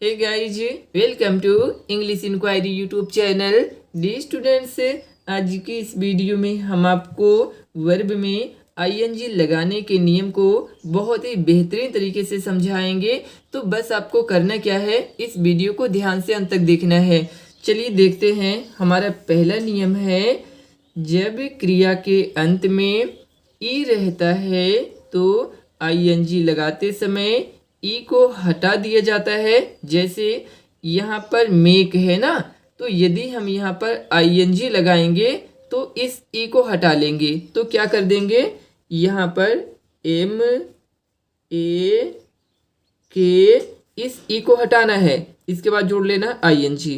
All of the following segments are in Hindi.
Hey guys, welcome to English inquiry YouTube channel. Dear students, आज की इस वीडियो में हम आपको वर्ब में आईएनजी लगाने के नियम को बहुत ही बेहतरीन तरीके से समझाएंगे। तो बस आपको करना क्या है, इस वीडियो को ध्यान से अंत तक देखना है। चलिए देखते हैं। हमारा पहला नियम है, जब क्रिया के अंत में ई रहता है तो आईएनजी लगाते समय ई को हटा दिया जाता है। जैसे यहाँ पर मेक है ना, तो यदि हम यहाँ पर आईएनजी लगाएंगे तो इस ई को हटा लेंगे। तो क्या कर देंगे, यहाँ पर एम ए के इस ई को हटाना है, इसके बाद जोड़ लेना आईएनजी।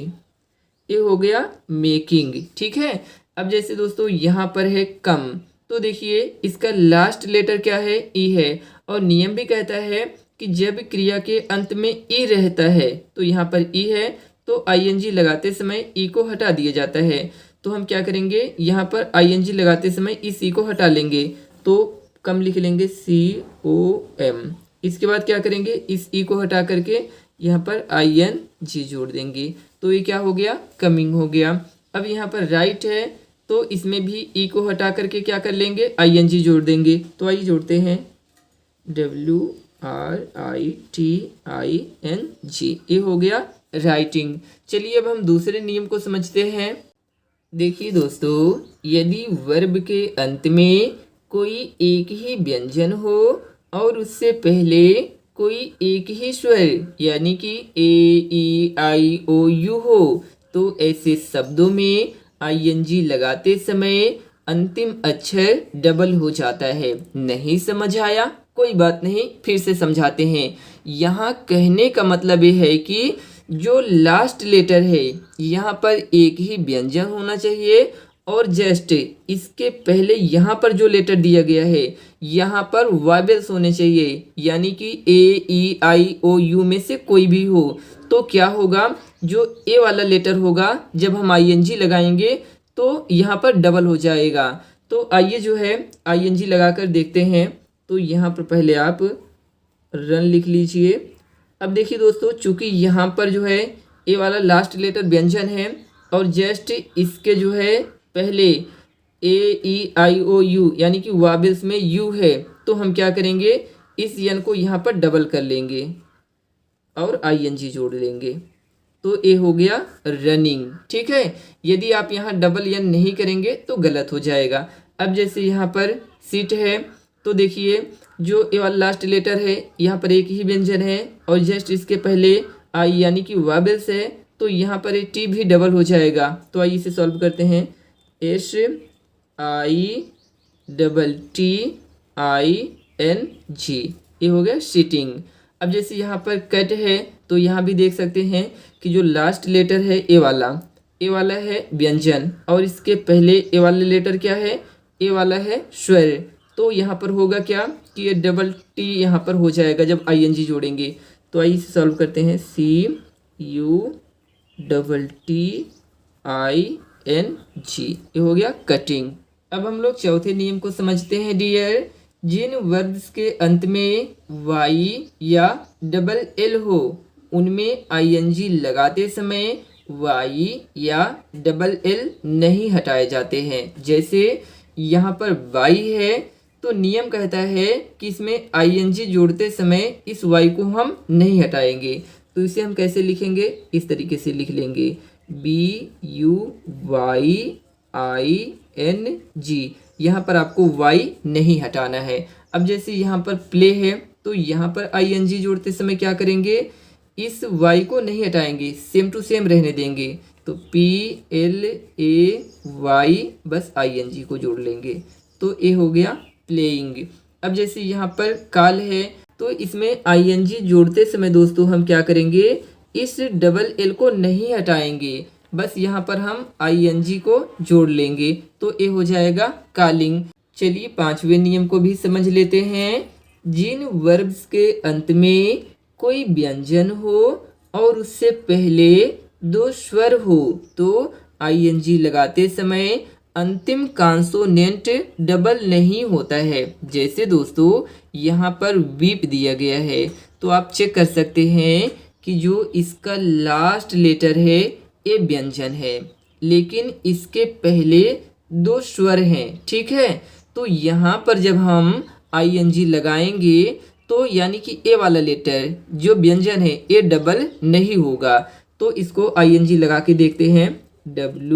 ये हो गया मेकिंग। ठीक है। अब जैसे दोस्तों यहाँ पर है कम, तो देखिए इसका लास्ट लेटर क्या है, ई है। और नियम भी कहता है कि जब क्रिया के अंत में ई रहता है, तो यहाँ पर ई है तो आईएनजी लगाते समय ई को हटा दिया जाता है। तो हम क्या करेंगे, यहाँ पर आईएनजी लगाते समय इस ई को हटा लेंगे, तो कम लिख लेंगे COM। इसके बाद क्या करेंगे, इस ई को हटा करके यहाँ पर ING जोड़ देंगे, तो ये क्या हो गया, कमिंग हो गया। अब यहाँ पर राइट है, तो इसमें भी ई को हटा करके क्या कर लेंगे, ING जोड़ देंगे। तो आइए जोड़ते हैं, WRITING। ये हो गया राइटिंग। चलिए अब हम दूसरे नियम को समझते हैं। देखिए दोस्तों, यदि वर्ब के अंत में कोई एक ही व्यंजन हो और उससे पहले कोई एक ही स्वर यानी कि AEIOU हो, तो ऐसे शब्दों में ING लगाते समय अंतिम अक्षर डबल हो जाता है। नहीं समझ आया, कोई बात नहीं, फिर से समझाते हैं। यहाँ कहने का मतलब ये है कि जो लास्ट लेटर है, यहाँ पर एक ही व्यंजन होना चाहिए और जस्ट इसके पहले यहाँ पर जो लेटर दिया गया है, यहाँ पर वॉवेल्स होने चाहिए, यानी कि AEIOU में से कोई भी हो। तो क्या होगा, जो ए वाला लेटर होगा, जब हम ING लगाएंगे तो यहाँ पर डबल हो जाएगा। तो आइए जो है ING लगाकर देखते हैं। तो यहाँ पर पहले आप रन लिख लीजिए। अब देखिए दोस्तों, चूंकि यहाँ पर जो है ए वाला लास्ट लेटर व्यंजन है और जस्ट इसके जो है पहले AEIOU यानी कि वॉवेल्स में यू है, तो हम क्या करेंगे, इस यन को यहाँ पर डबल कर लेंगे और ING जोड़ लेंगे। तो ये हो गया रनिंग। ठीक है। यदि आप यहाँ डबल यन नहीं करेंगे तो गलत हो जाएगा। अब जैसे यहाँ पर सीट है, तो देखिए जो ए वाला लास्ट लेटर है, यहाँ पर एक ही व्यंजन है और जस्ट इसके पहले आई यानी कि वॉवेल्स है, तो यहाँ पर एक टी भी डबल हो जाएगा। तो आइए इसे सॉल्व करते हैं। SITTING, ये हो गया सीटिंग। अब जैसे यहाँ पर कट है, तो यहाँ भी देख सकते हैं कि जो लास्ट लेटर है ए वाला है व्यंजन और इसके पहले ए वाला लेटर क्या है, ए वाला है स्वर। तो यहाँ पर होगा क्या कि ये डबल टी यहाँ पर हो जाएगा जब ING जोड़ेंगे। तो आइए इसे सॉल्व करते हैं। CUTTING, ये हो गया कटिंग। अब हम लोग चौथे नियम को समझते हैं। डियर, जिन वर्ब्स के अंत में Y या डबल L हो, उनमें ING लगाते समय Y या डबल L नहीं हटाए जाते हैं। जैसे यहाँ पर Y है, तो नियम कहता है कि इसमें ING जोड़ते समय इस Y को हम नहीं हटाएंगे। तो इसे हम कैसे लिखेंगे, इस तरीके से लिख लेंगे, BUYING। यहाँ पर आपको Y नहीं हटाना है। अब जैसे यहाँ पर प्ले है, तो यहाँ पर ING जोड़ते समय क्या करेंगे, इस Y को नहीं हटाएंगे, सेम टू सेम रहने देंगे। तो PLAY, बस ING को जोड़ लेंगे। तो ये हो गया प्लेइंग। अब जैसे यहाँ पर काल है, तो इसमें ING जोड़ते समय दोस्तों हम क्या करेंगे, इस डबल L को नहीं हटाएंगे, बस यहाँ पर हम ING को जोड़ लेंगे। तो ये हो जाएगा कालिंग। चलिए पांचवें नियम को भी समझ लेते हैं। जिन वर्ब्स के अंत में कोई व्यंजन हो और उससे पहले दो स्वर हो, तो ING लगाते समय अंतिम कॉन्सोनेंट डबल नहीं होता है। जैसे दोस्तों यहाँ पर वीप दिया गया है, तो आप चेक कर सकते हैं कि जो इसका लास्ट लेटर है ये व्यंजन है, लेकिन इसके पहले दो स्वर हैं, ठीक है। तो यहाँ पर जब हम आईएनजी लगाएंगे तो यानी कि ए वाला लेटर जो व्यंजन है ये डबल नहीं होगा। तो इसको आईएनजी लगा के देखते हैं, WEEPING,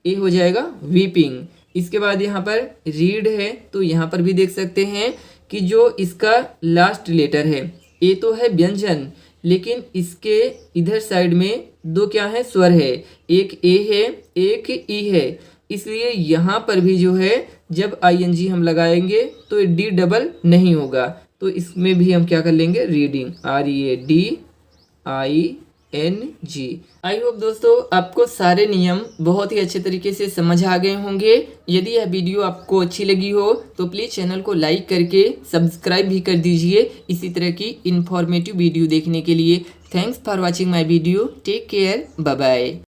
ये हो जाएगा वीपिंग। इसके बाद यहाँ पर रीड है, तो यहाँ पर भी देख सकते हैं कि जो इसका लास्ट लेटर है ये तो है व्यंजन, लेकिन इसके इधर साइड में दो क्या है, स्वर है, एक ए है एक ई है। इसलिए यहाँ पर भी जो है जब आईएनजी हम लगाएंगे तो ये डी डबल नहीं होगा। तो इसमें भी हम क्या कर लेंगे, रीडिंग, READING। आई होप दोस्तों आपको सारे नियम बहुत ही अच्छे तरीके से समझ आ गए होंगे। यदि यह वीडियो आपको अच्छी लगी हो तो प्लीज़ चैनल को लाइक करके सब्सक्राइब भी कर दीजिए इसी तरह की इन्फॉर्मेटिव वीडियो देखने के लिए। Thanks for watching my video, take care, bye bye.